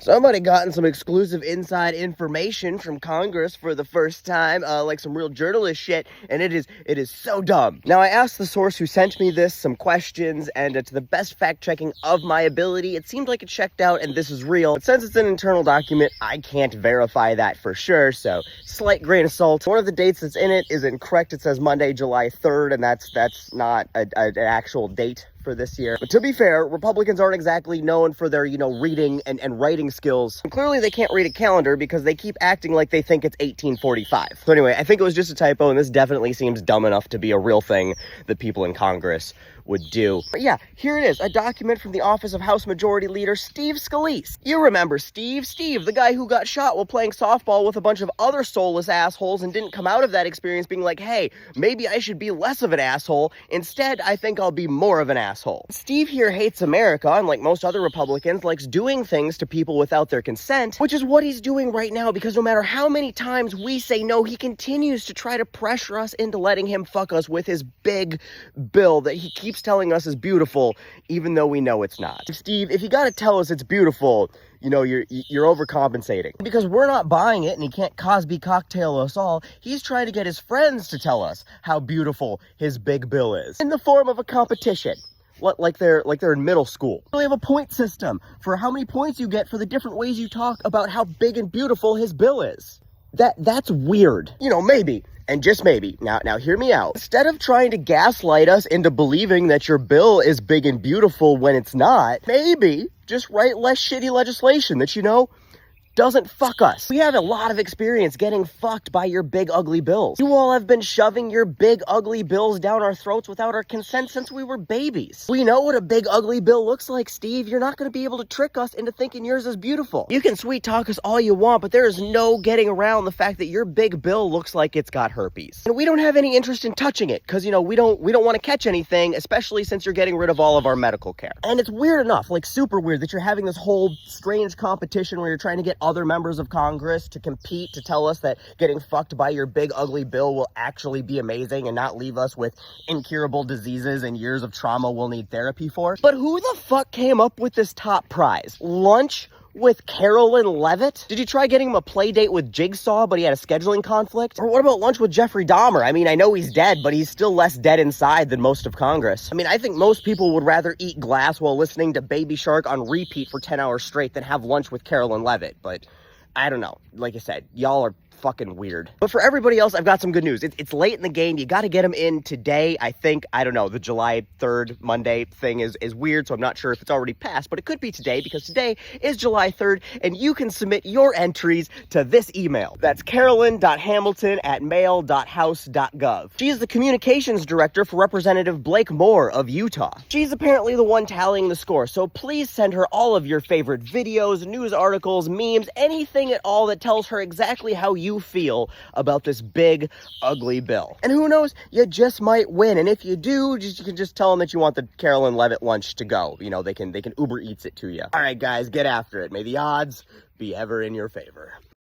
Somebody gotten some exclusive inside information from Congress for the first time, like some real journalist shit, and it is so dumb. Now, I asked the source who sent me this some questions, and to the best fact-checking of my ability, it seemed like it checked out, and this is real. But since it's an internal document, I can't verify that for sure, so slight grain of salt. One of the dates that's in it is incorrect. It says Monday, July 3rd, and that's not an actual date for this year. But to be fair, Republicans aren't exactly known for their, reading and writing skills. And clearly they can't read a calendar because they keep acting like they think it's 1845. So anyway, I think it was just a typo, and this definitely seems dumb enough to be a real thing that people in Congress would do. But yeah, here it is, a document from the office of House Majority Leader Steve Scalise. You remember Steve, the guy who got shot while playing softball with a bunch of other soulless assholes and didn't come out of that experience being like, hey, maybe I should be less of an asshole. Instead, I think I'll be more of an asshole. Steve here hates America, and like most other Republicans, likes doing things to people without their consent, which is what he's doing right now, because no matter how many times we say no, he continues to try to pressure us into letting him fuck us with his big bill that he keeps telling us is beautiful, even though we know it's not. Steve, if you gotta tell us it's beautiful, you're overcompensating. Because we're not buying it, and he can't Cosby cocktail us all. He's trying to get his friends to tell us how beautiful his big bill is, in the form of a competition. Like they're in middle school. We have a point system for how many points you get for the different ways you talk about how big and beautiful his bill is. That's weird. Maybe. And just maybe, now hear me out. Instead of trying to gaslight us into believing that your bill is big and beautiful when it's not, maybe just write less shitty legislation that, doesn't fuck us. We have a lot of experience getting fucked by your big ugly bills. You all have been shoving your big ugly bills down our throats without our consent since we were babies. We know what a big ugly bill looks like, Steve. You're not going to be able to trick us into thinking yours is beautiful. You can sweet talk us all you want, but there is no getting around the fact that your big bill looks like it's got herpes. And we don't have any interest in touching it because, we don't want to catch anything, especially since you're getting rid of all of our medical care. And it's weird enough, like super weird, that you're having this whole strange competition where you're trying to get other members of Congress to compete to tell us that getting fucked by your big ugly bill will actually be amazing and not leave us with incurable diseases and years of trauma we'll need therapy for. But who the fuck came up with this top prize? Lunch with Carolyn Levitt? Did you try getting him a play date with Jigsaw, but he had a scheduling conflict? Or what about lunch with Jeffrey Dahmer? I know he's dead, but he's still less dead inside than most of Congress. I think most people would rather eat glass while listening to Baby Shark on repeat for 10 hours straight than have lunch with Carolyn Levitt, but I don't know. Like I said, y'all are fucking weird. But for everybody else, I've got some good news. It's late in the game. You got to get them in today. I think, I don't know, the July 3rd Monday thing is weird, so I'm not sure if it's already passed, but it could be today because today is July 3rd, and you can submit your entries to this email. That's carolyn.hamilton@mail.house.gov. She is the communications director for Representative Blake Moore of Utah. She's apparently the one tallying the score, so please send her all of your favorite videos, news articles, memes, anything at all that tells her exactly how you feel about this big, ugly bill. And who knows, you just might win. And if you do, you can just tell them that you want the Carolyn Levitt lunch to go. They can Uber Eats it to you. All right, guys, get after it. May the odds be ever in your favor.